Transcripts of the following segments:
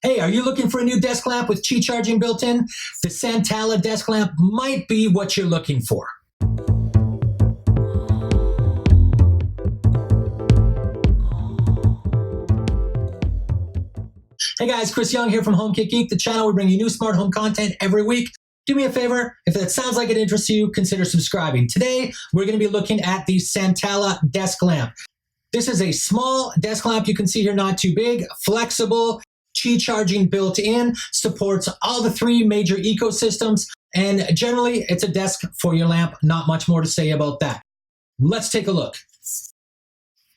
Hey, are you looking for a new desk lamp with Qi charging built in? The Santala Desk Lamp might be what you're looking for. Hey guys, Chris Young here from HomeKit Geek, the channel. We bring you new smart home content every week. Do me a favor, if that sounds like it interests you, consider subscribing. Today, we're going to be looking at the Santala Desk Lamp. This is a small desk lamp. You can see here, not too big, flexible, Qi charging built in, supports all the three major ecosystems, and generally it's a desk for your lamp. Not much more to say about that. Let's take a look.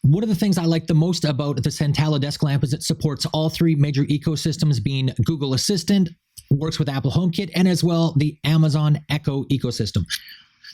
One of the things I like the most about the Santala Desk Lamp is it supports all three major ecosystems, being Google Assistant, works with Apple HomeKit, and as well the Amazon Echo ecosystem.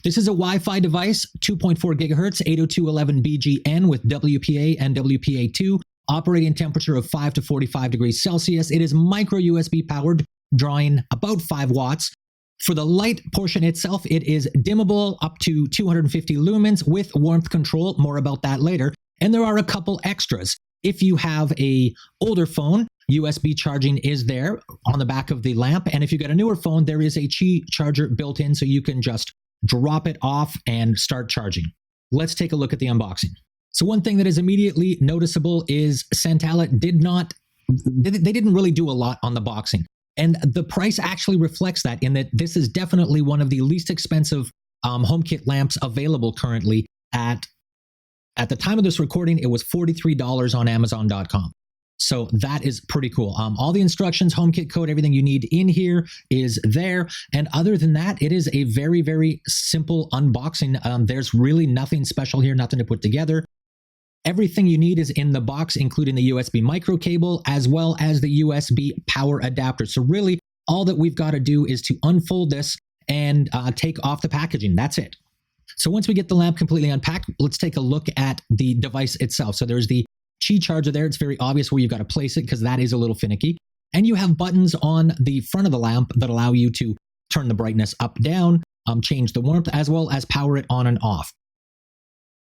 This is a Wi-Fi device, 2.4 gigahertz, 802.11bgn with WPA and WPA2, operating temperature of 5 to 45 degrees Celsius. It is micro USB powered, drawing about 5 watts. For the light portion itself, it is dimmable up to 250 lumens with warmth control. More about that later. And there are a couple extras. If you have a older phone, USB charging is there on the back of the lamp. And if you got a newer phone, there is a Qi charger built in, so you can just drop it off and start charging. Let's take a look at the unboxing. So one thing that is immediately noticeable is Santala didn't really do a lot on the boxing. And the price actually reflects that, in that this is definitely one of the least expensive HomeKit lamps available currently. At the time of this recording, it was $43 on Amazon.com. So that is pretty cool. All the instructions, HomeKit code, everything you need in here is there. And other than that, it is a very, very simple unboxing. There's really nothing special here, nothing to put together. Everything you need is in the box, including the USB micro cable, as well as the USB power adapter. So really, all that we've got to do is to unfold this and take off the packaging. That's it. So once we get the lamp completely unpacked, let's take a look at the device itself. So there's the Qi charger there. It's very obvious where you've got to place it because that is a little finicky. And you have buttons on the front of the lamp that allow you to turn the brightness up, down, change the warmth, as well as power it on and off.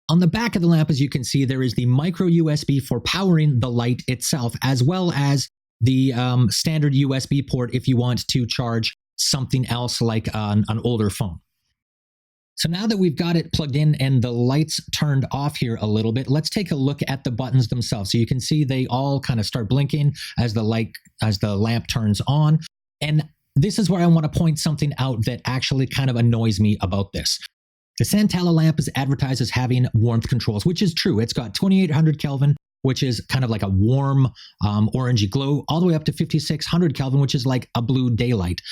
On the back of the lamp, as you can see, there is the micro USB for powering the light itself, as well as the standard USB port if you want to charge something else like an older phone. So now that we've got it plugged in and the lights turned off here a little bit, let's take a look at the buttons themselves. So you can see they all kind of start blinking as the lamp turns on. And this is where I want to point something out that actually kind of annoys me about this. The Santala lamp is advertised as having warmth controls, which is true. It's got 2800 Kelvin, which is kind of like a warm orangey glow, all the way up to 5600 Kelvin, which is like a blue daylight.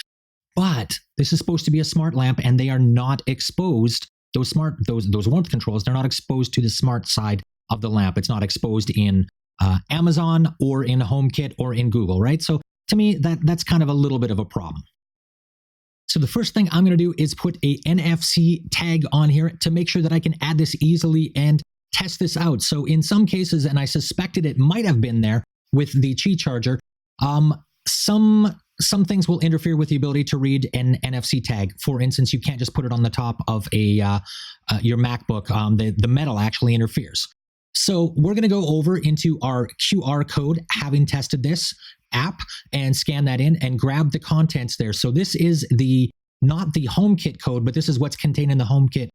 But this is supposed to be a smart lamp, and they are not exposed. Those warmth controls, they're not exposed to the smart side of the lamp. It's not exposed in Amazon or in HomeKit or in Google, right? So to me, that's kind of a little bit of a problem. So the first thing I'm going to do is put a NFC tag on here to make sure that I can add this easily and test this out. So in some cases, and I suspected it might have been there with the Qi charger, some things will interfere with the ability to read an NFC tag. For instance, you can't just put it on the top of your MacBook. The metal actually interferes. So we're going to go over into our QR code, having tested this app, and scan that in and grab the contents there. So this is not the HomeKit code, but this is what's contained in the HomeKit,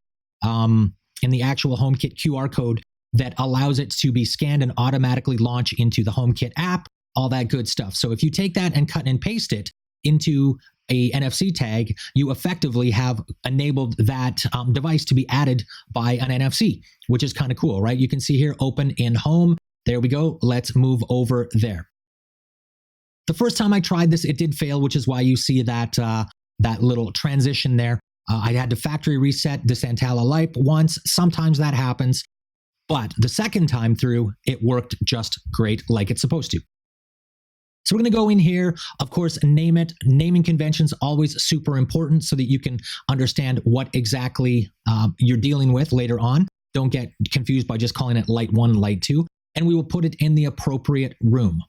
in the actual HomeKit QR code that allows it to be scanned and automatically launch into the HomeKit app, all that good stuff. So if you take that and cut and paste it into a NFC tag, you effectively have enabled that device to be added by an NFC, which is kind of cool, right? You can see here, open in home. There we go. Let's move over there. The first time I tried this, it did fail, which is why you see that little transition there. I had to factory reset the Santala Lamp once. Sometimes that happens, but the second time through, it worked just great, like it's supposed to. So we're going to go in here, of course, name it. Naming conventions always super important so that you can understand what exactly you're dealing with later on. Don't get confused by just calling it light 1, light 2. And we will put it in the appropriate room.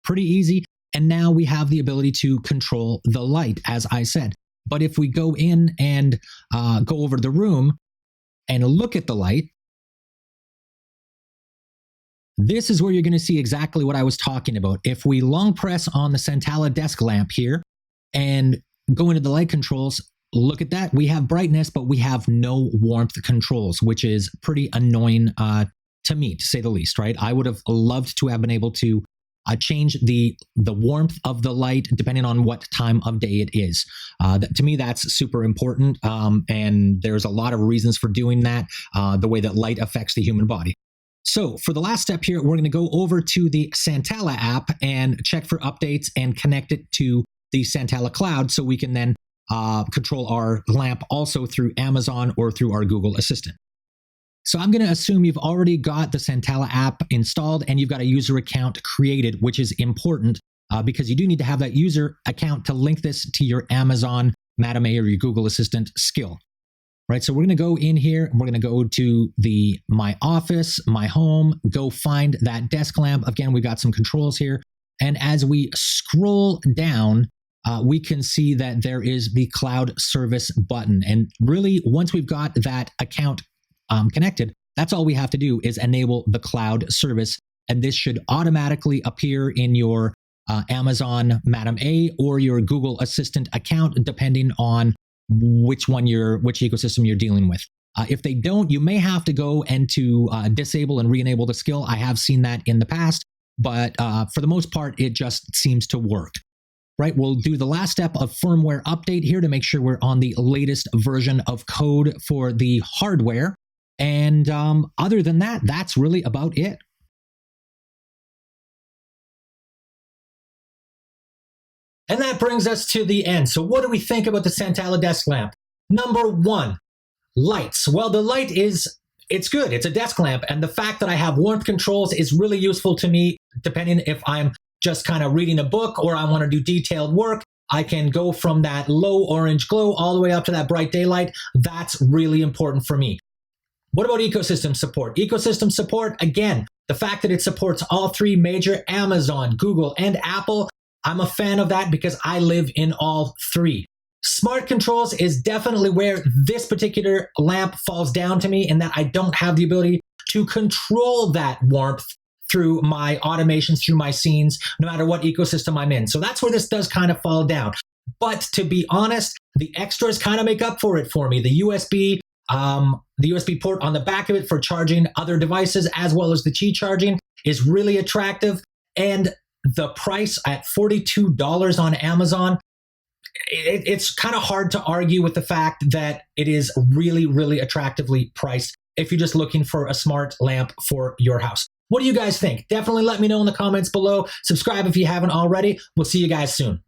Pretty easy. And now we have the ability to control the light, as I said. But if we go in and go over the room and look at the light, This is where you're going to see exactly what I was talking about. If we long press on the Santala Desk Lamp here and go into the light controls, look at that. We have brightness, but we have no warmth controls, which is pretty annoying to me, to say the least, right? I would have loved to have been able to change the warmth of the light depending on what time of day it is. To me, that's super important, and there's a lot of reasons for doing that, the way that light affects the human body. So for the last step here, we're going to go over to the Santala app and check for updates and connect it to the Santala cloud so we can then control our lamp also through Amazon or through our Google Assistant. So I'm going to assume you've already got the Santala app installed and you've got a user account created, which is important because you do need to have that user account to link this to your Amazon Madam A or your Google Assistant skill. Right, so we're going to go in here and we're going to go to the My Office, My Home, go find that desk lamp. Again, we've got some controls here. And as we scroll down, we can see that there is the cloud service button. And really, once we've got that account connected, that's all we have to do is enable the cloud service. And this should automatically appear in your Amazon Madam A or your Google Assistant account, depending on which ecosystem you're dealing with. If they don't, you may have to go and to disable and re-enable the skill. I have seen that in the past, but for the most part, it just seems to work. Right, we'll do the last step of firmware update here to make sure we're on the latest version of code for the hardware. And other than that, that's really about it. And that brings us to the end. So what do we think about the Santala Desk Lamp? Number one, lights. Well, the light it's good. It's a desk lamp. And the fact that I have warmth controls is really useful to me, depending if I'm just kind of reading a book or I want to do detailed work. I can go from that low orange glow all the way up to that bright daylight. That's really important for me. What about ecosystem support? Ecosystem support, again, the fact that it supports all three major, Amazon, Google, and Apple, I'm a fan of that because I live in all three. Smart controls is definitely where this particular lamp falls down to me, in that I don't have the ability to control that warmth through my automations, through my scenes, no matter what ecosystem I'm in. So that's where this does kind of fall down. But to be honest, the extras kind of make up for it for me. The USB port on the back of it for charging other devices, as well as the Qi charging, is really attractive. And the price at $42 on Amazon, it's kind of hard to argue with the fact that it is really, really attractively priced if you're just looking for a smart lamp for your house. What do you guys think? Definitely let me know in the comments below. Subscribe if you haven't already. We'll see you guys soon.